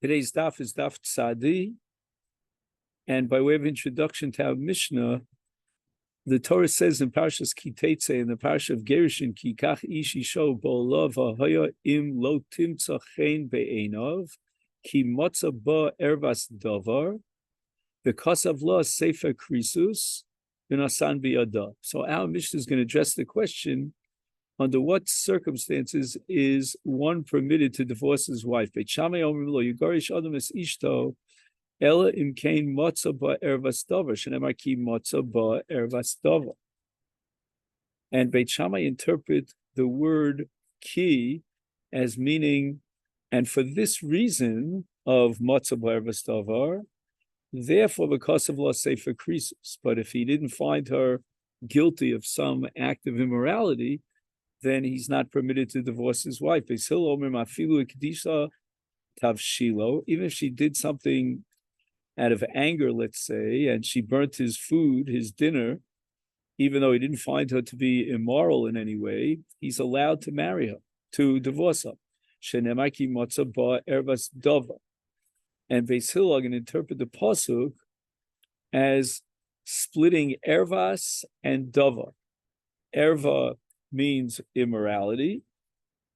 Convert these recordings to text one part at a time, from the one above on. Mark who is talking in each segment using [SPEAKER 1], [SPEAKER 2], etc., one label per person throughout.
[SPEAKER 1] Today's daf is daf tzadi, and by way of introduction to our Mishnah, the Torah says in Parshas Ki Tetzei, in the Parsha of Gerushin, Ki kach ish isho bo'olav ha'haya im lo timtza chen be'einav, ki motza ba ervas davar, v'kasav lo sefer krisus, v'nasan biyada. So our Mishnah is going to address the question, under what circumstances is one permitted to divorce his wife? Beit Shammai omrim lo yigarish adam es ishto ela im kain motza ba ervas davar shenemar ki motza ba ervas davar. And Beit Shammai interpret the word ki as meaning, and for this reason of motza ba ervas davar, therefore because of law sefer krisus. But if he didn't find her guilty of some act of immorality, then he's not permitted to divorce his wife. Even if she did something out of anger, let's say, and she burnt his food, his dinner, even though he didn't find her to be immoral in any way, he's allowed to marry her, to divorce her. And Beis Hillel can interpret the pasuk as splitting ervas and davar. Erva means immorality,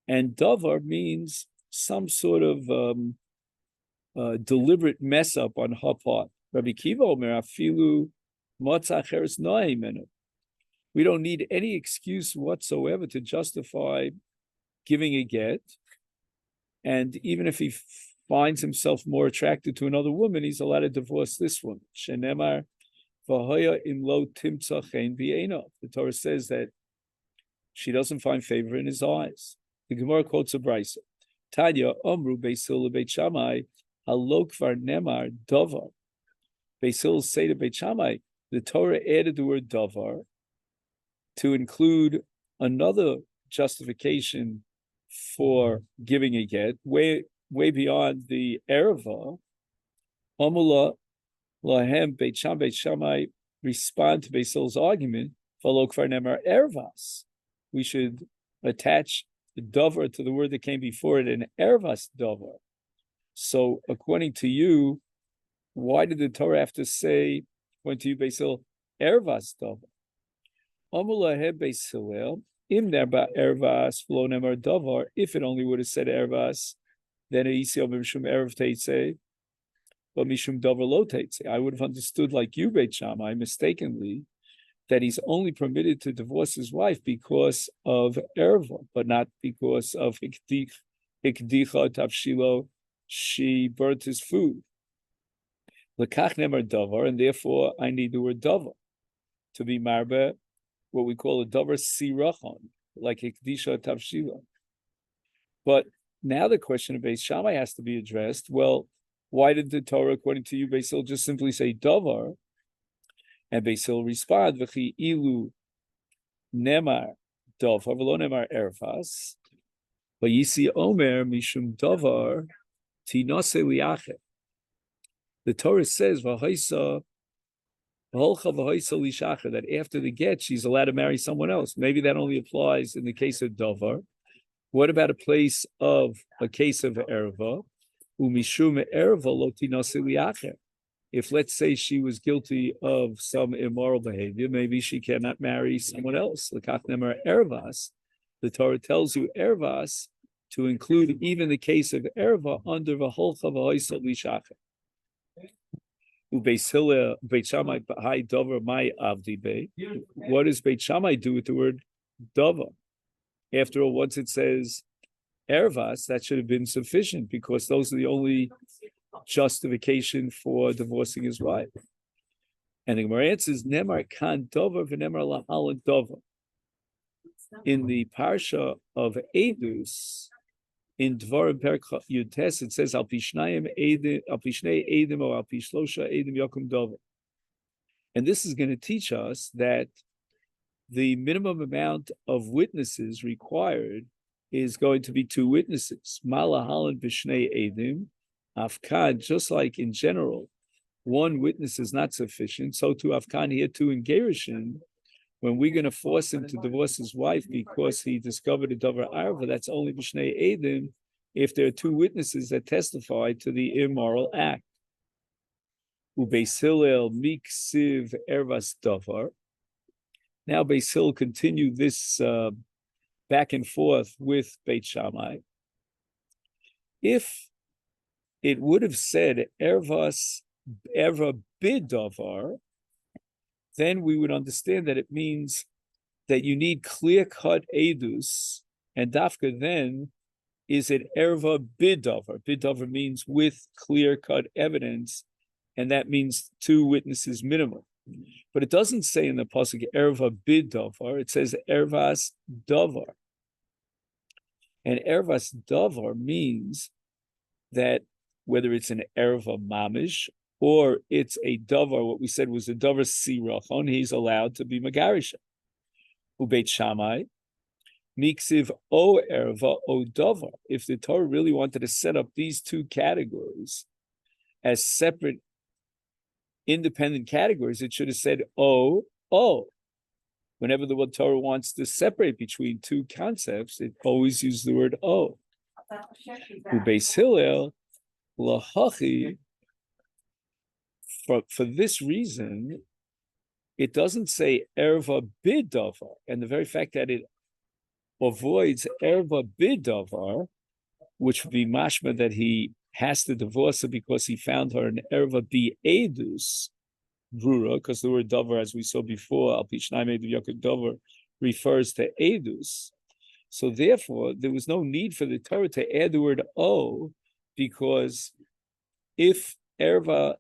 [SPEAKER 1] and davar means some sort of deliberate mess up on her part. Rabbi Kiva omer afilu matzah acheres noah menu. We don't need any excuse whatsoever to justify giving a get, and even if he finds himself more attracted to another woman, he's allowed to divorce this woman. Shenemar v'hoya im lo timtza chen b'einav. The Torah says that she doesn't find favor in his eyes. The Gemara quotes a brisa. Tanya omru Beis Hillel Beit Shammai halok var nemar davar. Beis Hillel say to Beit Shammai, the Torah added the word davar to include another justification for giving a get, way beyond the erva. Omula lahem Beit Shammai respond to Beis Hillel's argument. Halok var nemar ervas. We should attach the davar to the word that came before it, an ervas davar. So, according to you, why did the Torah have to say, according to you, Beis Hillel, ervas davar? Amulahe Beis Hillel, im nerba ervas v'lo nemar davar. If it only would have said ervas, then eisiel mishum erev teitzei, but mishum davar lo teitzei. I would have understood, like you, Beit Shammai, mistakenly, that he's only permitted to divorce his wife because of erva, but not because of hikdicha tavshilo, she burnt his food. Lekach nemar davar, and therefore I need the word davar to be marbe, what we call a davar sirachon, like hikdisha tavshilo. But now the question of Beis Shammai has to be addressed. Well, why did the Torah, according to you, Beis Hillel, just simply say davar? And Beis Hillel respond, "V'chi ilu nemar davar v'lo nemar ervas, v'yisi omer mishum davar tinase liachet." The Torah says, "V'hoisa v'holcha v'hoisa lishacher," that after the get, she's allowed to marry someone else. Maybe that only applies in the case of davar. What about a case of erva? Umishum erva lo tinase liacher. If, let's say, she was guilty of some immoral behavior, maybe she cannot marry someone else. The ervas, the Torah tells you ervas to include even the case of erva under the holcha v'hoisa lishacher. Beis Hillel, Beit Shammai, hai davar mai avdi be. What does Beit Shammai do with the word davar? After all, once it says ervas, that should have been sufficient because those are the only justification for divorcing his wife. And the Gemara answers, Nemar kan dover v'nemar lahalan dover. In the parsha of Edus, in Dvarim Perek Yutes, it says, Al pishnei edim or al pishlosha edim yokum dover. And this is going to teach us that the minimum amount of witnesses required is going to be 2 witnesses. Malahalan b'shnei edim. Afkan, just like in general, 1 witness is not sufficient, so to Afkan here too in Gerushin, when we're going to force him to divorce his wife because he discovered a davar arva, that's only b'shnei edim if there are two witnesses that testify to the immoral act. Ubeis Hillel miksiv ervas davar. Now Beis Hillel continued this back and forth with Beit Shammai. If it would have said erva bidavar, then we would understand that it means that you need clear-cut edus, and dafka then is it erva bidavar. Bidavar means with clear-cut evidence, and that means two witnesses minimum. But it doesn't say in the pasuk erva bidavar; it says ervas davar, and ervas davar means that whether it's an erva mamish or it's a davar, what we said was a davar sirachon, he's allowed to be megarisha. Ubeit Shammai, miksiv o erva o davar. If the Torah really wanted to set up these two categories as separate, independent categories, it should have said o. Whenever the Torah wants to separate between two concepts, it always uses the word o. Ubeis Hillel lahachi. For this reason, it doesn't say erva bidavar, and the very fact that it avoids erva bidavar, which would be mashma that he has to divorce her because he found her an erva bi edus brura, because the word davar, as we saw before, al pishnai medu yakid davar, refers to edus. So therefore, there was no need for the Torah to add the word o, because if erva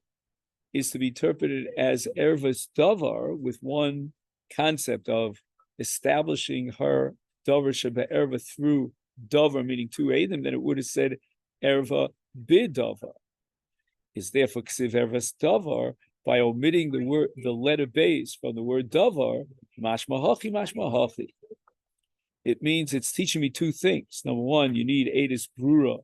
[SPEAKER 1] is to be interpreted as ervas davar, with one concept of establishing her davar sheba erva through davar, meaning two edim, then it would have said erva bidavar. Is therefore ksiv ervas davar, by omitting the word, the letter base from the word davar, mashma hachi. It means it's teaching me two things. Number one, you need edus brura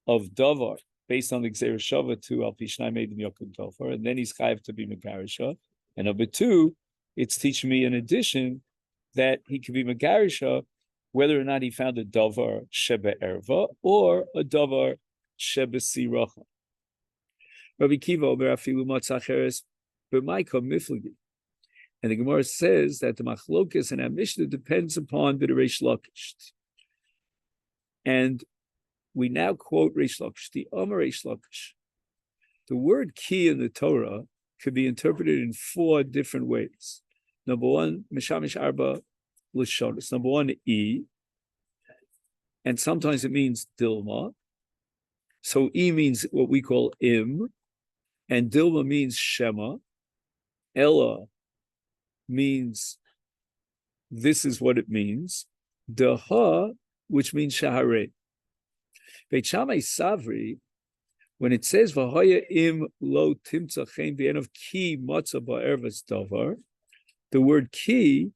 [SPEAKER 1] of davar, based on the Gzeir Shava to Al Pishnai Meidim Yokum Topher, and then he's chayav to be Megarisha. And number two, it's teaching me in addition that he can be Megarisha whether or not he found a davar sheba erva or a davar sheba siracha. Rabbi Kiva Omer Afilu Matzacheres B'Maika Miflagi. And the Gemara says that the machlokas and our Mishnah depends upon the Reish Lakish. And we now quote Reish Lakish, the Omer Reish Lakish. The word ki in the Torah could be interpreted in four different ways. Number one, Mishamish Arba Lashonis. Number one, E. And sometimes it means Dilma. So E means what we call Im. And Dilma means Shema. Ella means this is what it means. Daha, which means Shaharei. Beit Shammai Savri, when it says V'haya im lo timtza chen the end of ki matzah ba'ervas davar, the word ki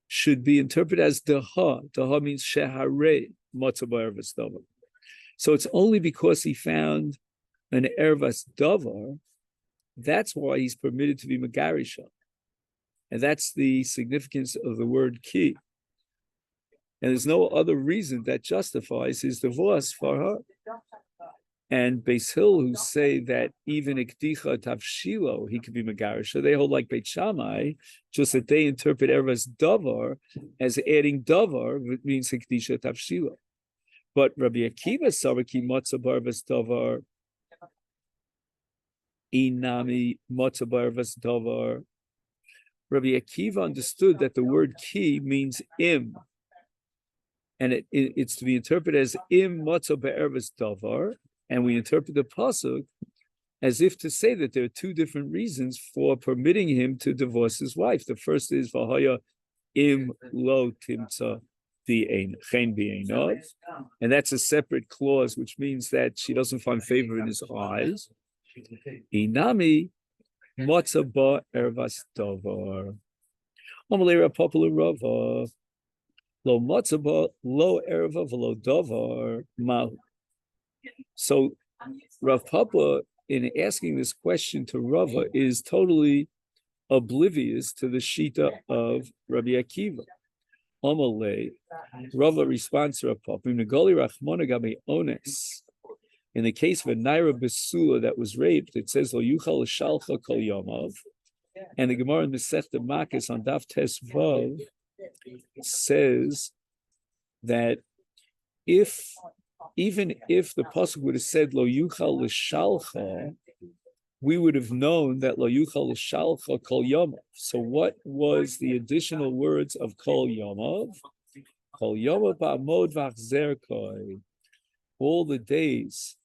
[SPEAKER 1] should be interpreted as daha. Daha means sheharei matzah ba'ervas davar. So it's only because he found an ervas davar, that's why he's permitted to be megarisha. And that's the significance of the word ki. And there's no other reason that justifies his divorce for her. And Beis Hillel, who say that even ikdicha tavshilo, he could be megarisha, they hold like Beit Shammai, just that they interpret ervas davar as adding davar, which means ikdicha tavshilo. But Rabbi Akiva saraki matzah barvas davar, inami matzah barvas davar. Rabbi Akiva understood that the word ki means im, and it's to be interpreted as im matzah be'ervas davar, and we interpret the pasuk as if to say that there are two different reasons for permitting him to divorce his wife. The first is v'haya im lo timtza chen b'einod, and that's a separate clause, which means that she doesn't find favor in his eyes. Inami matzah ba ervas davar. Amalei popular Rava lo matzah ba lo erva v'lo davar mahu. So Rav Papa, in asking this question to Rava, is totally oblivious to the shita of Rabbi Akiva. Amalei, Rava responds to Rav Papa, Negoli Rachmona Gabe Ones. In the case of a Naira Besula that was raped, it says, Lo Yuchal Shalcha Kol Yomav. And the Gemara in Masechet Makis on Daf Tes Vav says that even if the pasuk would have said Lo Yuchal L'Shalcha, we would have known that Lo Yuchal L'Shalcha Kol Yomav. So what was the additional words of Kol Yomav? Kol Yomav Ba'amod V'achzer Koi. All the days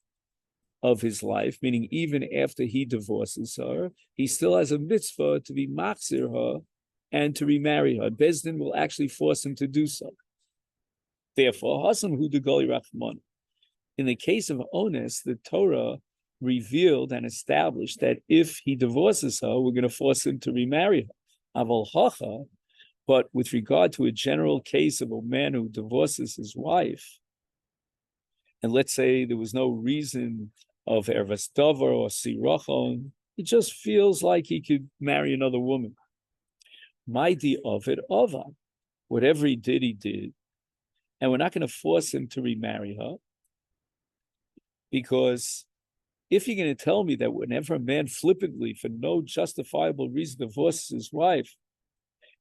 [SPEAKER 1] of his life, meaning even after he divorces her, he still has a mitzvah to be machzir her and to remarry her. Beis Din will actually force him to do so. Therefore, Hasam Hu Degoli Rachman. In the case of Ones, the Torah revealed and established that if he divorces her, we're going to force him to remarry her. Aval Hacha, but with regard to a general case of a man who divorces his wife, and let's say there was no reason of Ervas Dover or Sirachon, he just feels like he could marry another woman. Mighty of it, Ova. Whatever he did. And we're not going to force him to remarry her, because if you're going to tell me that whenever a man flippantly, for no justifiable reason, divorces his wife,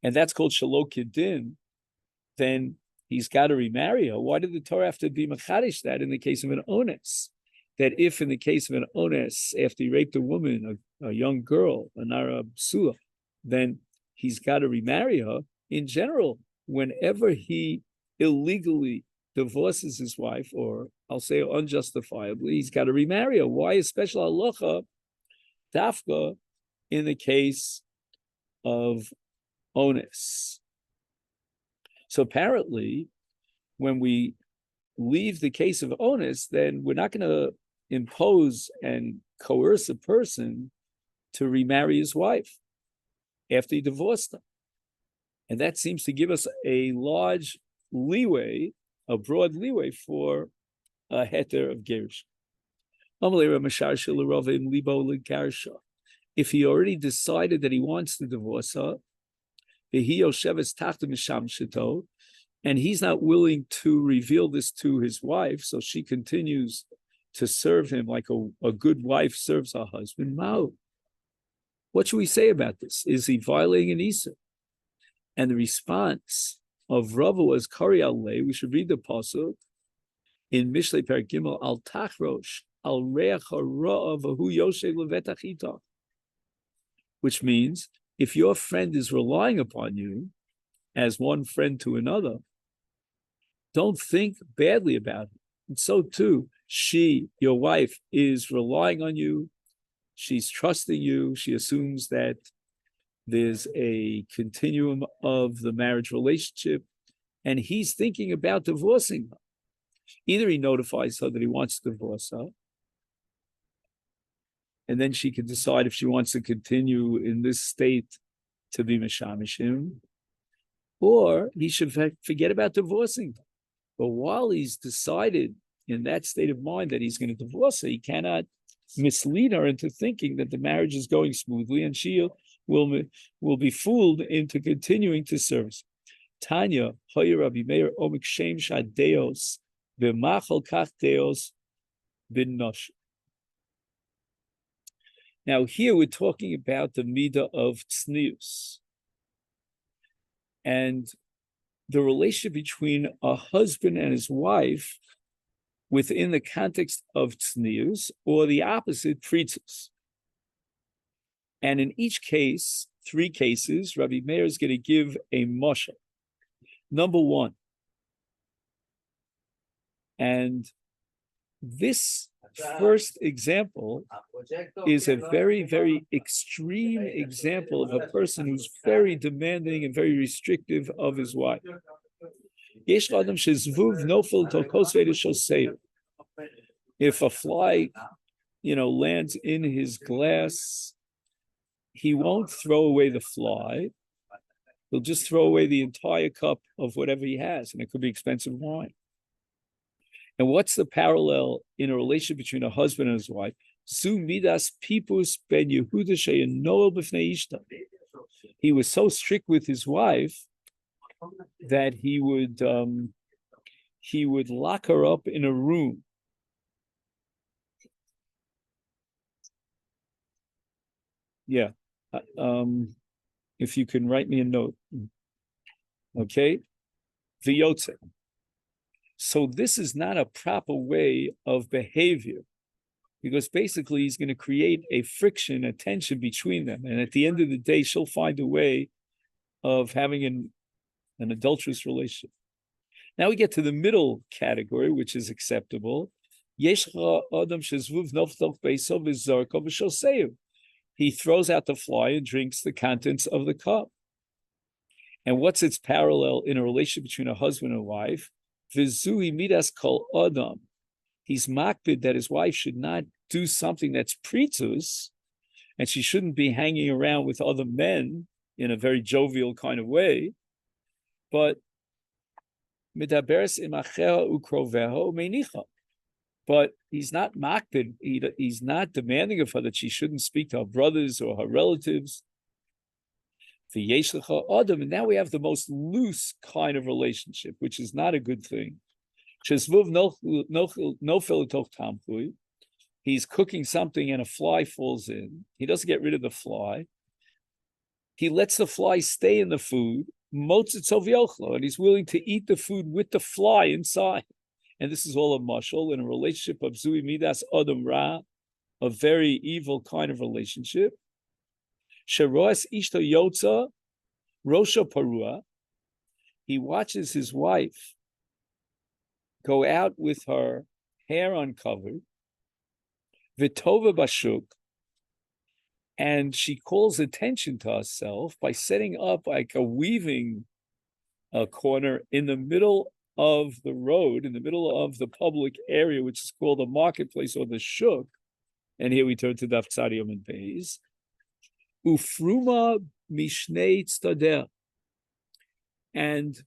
[SPEAKER 1] and that's called Shalom Gittin, then he's got to remarry her. Why did the Torah have to be machadish that in the case of an ones? That if in the case of an ones, after he raped a woman, a young girl, a nara psula, then he's got to remarry her. In general, whenever he illegally divorces his wife, or I'll say unjustifiably, he's got to remarry her. Why a special halacha dafka in the case of ones? So apparently, when we leave the case of onus, then we're not going to impose and coerce a person to remarry his wife after he divorced her. And that seems to give us a large leeway, a broad leeway for a heter of gerish. If he already decided that he wants to divorce her, and he's not willing to reveal this to his wife, so she continues to serve him like a good wife serves her husband. Mao. What should we say about this? Is he violating an Issa? And the response of Rava was Kari Alei. We should read the pasuk in Mishlei Perek Gimel Al Tachrosh Al Reach Hara Vahu Yoshe Levetachita, which means if your friend is relying upon you as one friend to another, don't think badly about it. And so too, she, your wife, is relying on you. She's trusting you. She assumes that there's a continuum of the marriage relationship, and he's thinking about divorcing her. Either he notifies her that he wants to divorce her, and then she can decide if she wants to continue in this state to be Meshamishim, or he should forget about divorcing her. But while he's decided in that state of mind that he's going to divorce her, he cannot mislead her into thinking that the marriage is going smoothly, and she will be fooled into continuing to serve. Tanya, Hoyer Rabbi Meir, Omik Shem Shadeos, B'machal Kach Deos, B'nosh. Now here we're talking about the midah of tznius and the relationship between a husband and his wife within the context of tznius, or the opposite, pritzus. And in each case, 3 cases, Rabbi Meir is going to give a mashal. Number 1, and this first example is a very, very extreme example of a person who's very demanding and very restrictive of his wife. If a fly, lands in his glass, he won't throw away the fly. He'll just throw away the entire cup of whatever he has, and it could be expensive wine. And what's the parallel in a relationship between a husband and his wife? Zu midas pipus ben Yehuda she'enoel b'fnei ishta. He was so strict with his wife that he would lock her up in a room. Yeah. If you can write me a note. Okay. V'yotze. So this is not a proper way of behavior, because basically he's going to create a friction, a tension between them. And at the end of the day, she'll find a way of having an adulterous relationship. Now we get to the middle category, which is acceptable. He throws out the fly and drinks the contents of the cup. And what's its parallel in a relationship between a husband and wife? V'zui midas kol adam. He's makbid that his wife should not do something that's pritzus, and she shouldn't be hanging around with other men in a very jovial kind of way. But midaberes imacheha ukroveho menicha. But he's not makbid. He's not demanding of her that she shouldn't speak to her brothers or her relatives. And now we have the most loose kind of relationship, which is not a good thing. He's cooking something and a fly falls in. He doesn't get rid of the fly. He lets the fly stay in the food, and he's willing to eat the food with the fly inside. And this is all a mashal in a relationship of Zui Midas Adam Ra, a very evil kind of relationship. Sheroas Ishto Yotza, Rosha Parua. He watches his wife go out with her hair uncovered, Vitova Bashuk, and she calls attention to herself by setting up like a weaving corner in the middle of the road, in the middle of the public area, which is called the marketplace or the shuk. And here we turn to Daf Tzadiyom and Beis. Ufruma mishnei tztader, and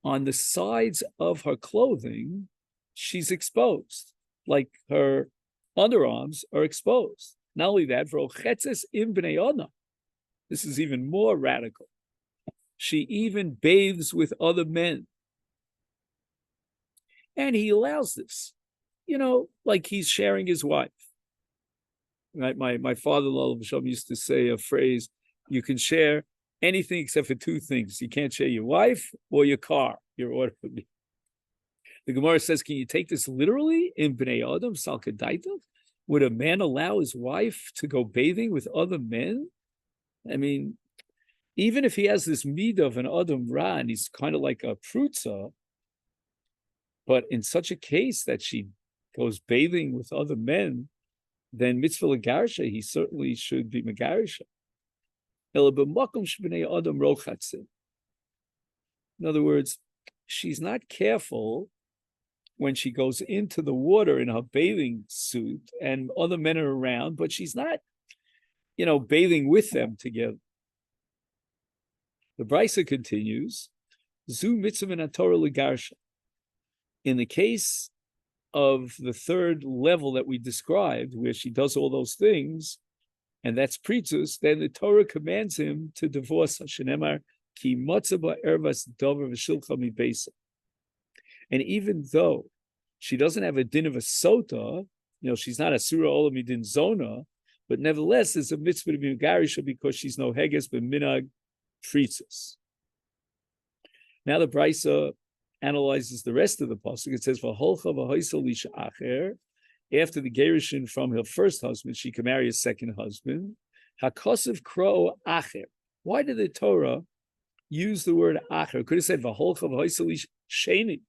[SPEAKER 1] on the sides of her clothing, she's exposed, like her underarms are exposed. Not only that, v'rochetzes im bnei adam. This is even more radical. She even bathes with other men, and he allows this. Like he's sharing his wife. Right? My father-in-law used to say a phrase: "You can share anything except for two things. You can't share your wife or your car, your automobile." The Gemara says, "Can you take this literally in Bnei Adam Salkadaita? Would a man allow his wife to go bathing with other men? I mean, even if he has this midah of an Adam Ra, and he's kind of like a prutza, but in such a case that she goes bathing with other men, then mitzvah legarisha, he certainly should be megarisha. In other words, she's not careful when she goes into the water in her bathing suit and other men are around, but she's not, bathing with them together. The Brisa continues, Zu mitzvah and Torah legarisha. In the case of the third level that we described, where she does all those things, and that's pritzus, then the Torah commands him to divorce her. Shenemar ki motzaba ervas dover v'shilcha mi beisa. And even though she doesn't have a din of a sota, she's not a surah olam midin zona, but nevertheless, there's a mitzvah to be megarisha because she's no heges but minag pritzus. Now the Brisa analyzes the rest of the pasuk. It says, "V'holcha v'hoisel lisha acher." After the gerushin from her first husband, she can marry a second husband. Hakosav kro acher. Why did the Torah use the word acher? It could have said "V'holcha v'hoisel lisha sheni."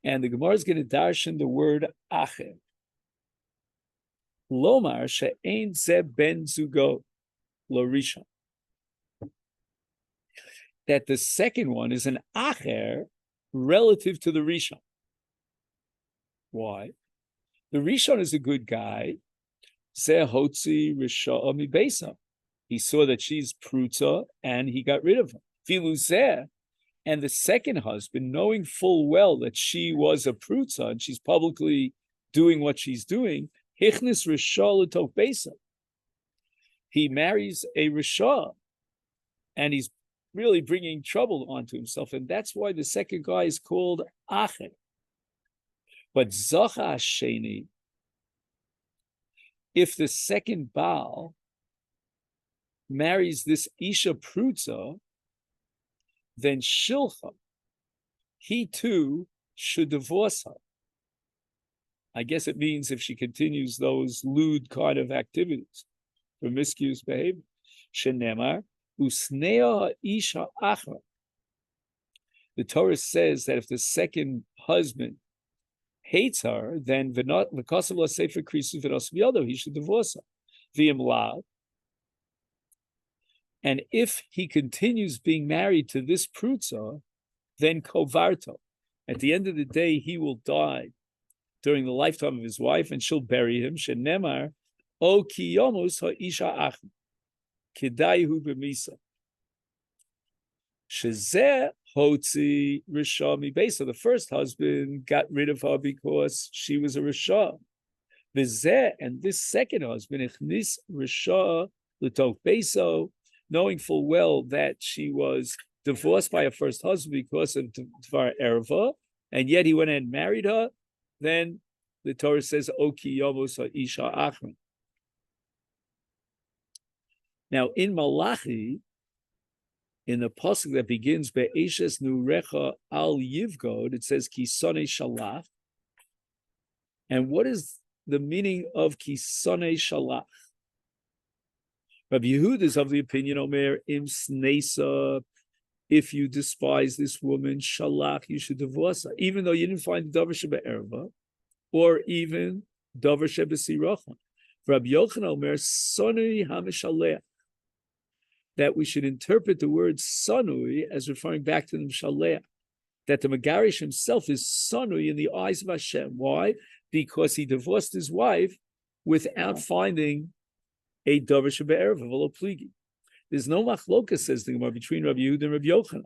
[SPEAKER 1] And the Gemara is going to darshan the word acher. Lomar she'ein ze ben zugo lo rishon. That the second one is an acher relative to the rishon. Why? The rishon is a good guy. Zeh hotzi risha mi beisa. He saw that she's prutza and he got rid of her. Filu zeh. And the second husband, knowing full well that she was a prutza and she's publicly doing what she's doing, hichnis risha l'tok beisa. He marries a risha, and he's really bringing trouble onto himself. And that's why the second guy is called Acher. But Zacha Sheni, if the second Baal marries this Isha Prutza, then Shilcha, he too should divorce her. I guess it means if she continues those lewd kind of activities, promiscuous behavior. Shenemar, Usnea Isha Achra. The Torah says that if the second husband hates her, then V'kosav Sefer Krisus V'nos V'yodo, he should divorce her. V'imlav. And if he continues being married to this Prutza, then Kovarto. At the end of the day, he will die during the lifetime of his wife, and she'll bury him. Shenemar, O kiyomus ha'isha achim, kedaihu b'misa. Shezeh hotzi risha mi. So the first husband got rid of her because she was a risha. V'zeh, and this second husband, ichnis risha l'tov beso, knowing full well that she was divorced by her first husband because of Dvar Erva, and yet he went and married her, then the Torah says, Oki Yomos Isha Achron. Now in Malachi, in the pasuk that begins Be'eshes Nurecha Al Yivgod, it says Kisone Shalach. And what is the meaning of Kisone Shalach? Rabbi Yehuda is of the opinion, Omer Im Snesa, if you despise this woman, Shalach, you should divorce her, even though you didn't find Davar Shebe'erva, or even Davar Shebesirachon. Rabbi Yochanan Omer Sonui HaMeshalech, that we should interpret the word Sonui as referring back to the Meshalech, that the Megarish himself is Sonui in the eyes of Hashem. Why? Because he divorced his wife without finding a Davar Shebe'erva, V'lo Pligi. There's no machloka, says the Gemara, between Rabbi Yehuda and Rabbi Yochanan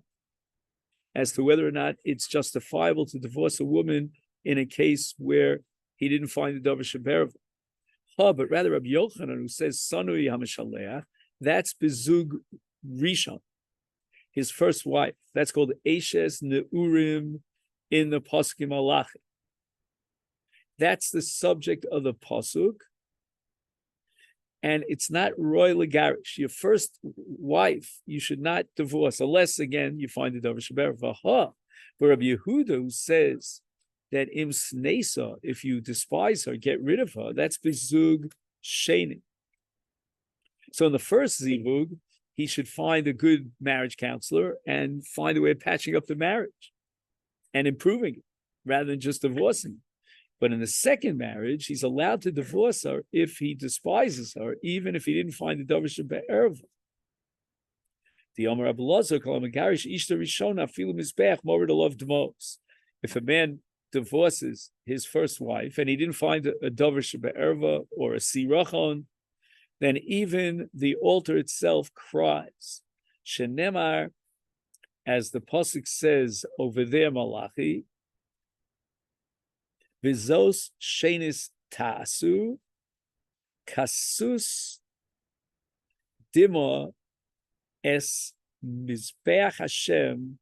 [SPEAKER 1] as to whether or not it's justifiable to divorce a woman in a case where he didn't find the Davar Shebe'erva. But rather Rabbi Yochanan, who says Sanui HaMeshaleach, that's Bezug Rishon, his first wife. That's called Eshes Neurim in the Pasuk Malachi. That's the subject of the Pasuk. And it's not roy legarish. Your first wife, you should not divorce, unless, again, you find the Davar Shebe'erva. But Rabbi Yehuda, who says that im snesa, if you despise her, get rid of her, that's bezug sheni. So in the first zivug, he should find a good marriage counselor and find a way of patching up the marriage and improving it, rather than just divorcing it. But in the second marriage, he's allowed to divorce her if he despises her, even if he didn't find the Davar Shebe'erva. The Omer Rabbi Lazar called him Megarish Ishta Rishona Filu Mizbeach Morid Alav Dmos. If a man divorces his first wife and he didn't find a Davar Shebe'erva or a Sirachon, then even the altar itself cries. Shenemar, as the pasuk says over there, Malachi, Vizos shenis ta'asu, kasus dimo es mizbeach Hashem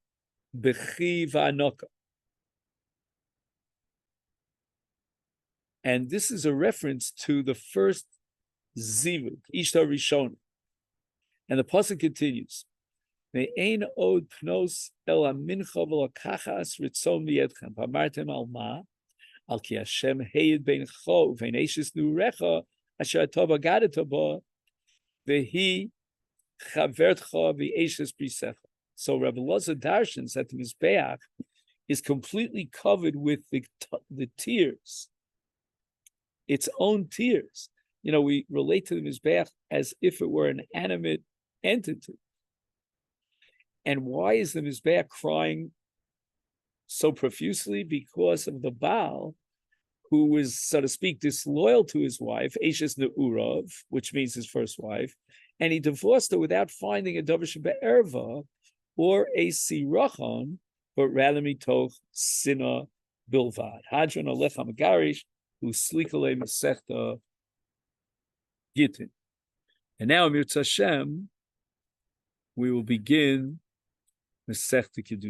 [SPEAKER 1] b'chi v'anoka. And this is a reference to the first zivug, Ishtar Rishon. And the pasuk continues, Ve'ein od pnos el ha-mincha v'lokachas ritzon v'yedchem, v'amartem al ma, al ki Hashem heyed beincho v'ein eshes nurecha asher atov agadet bo v'hi chavertcha v'eshes brisecha. So Rabbi Lazar darshans that the Mizbeach is completely covered with the tears, its own tears. You know, we relate to the Mizbeach as if it were an animate entity. And why is the Mizbeach crying so profusely? Because of the Baal, who was, so to speak, disloyal to his wife, Eshes Ne'urav, which means his first wife, and he divorced her without finding a Davar Shebe'erva or a Sirachon, but rather mitoch Sina Bilvad. Hadron Alecha Megarish, who Slikale Masechta Gittin. And now, Mirz Hashem, we will begin Masechet Kedushin.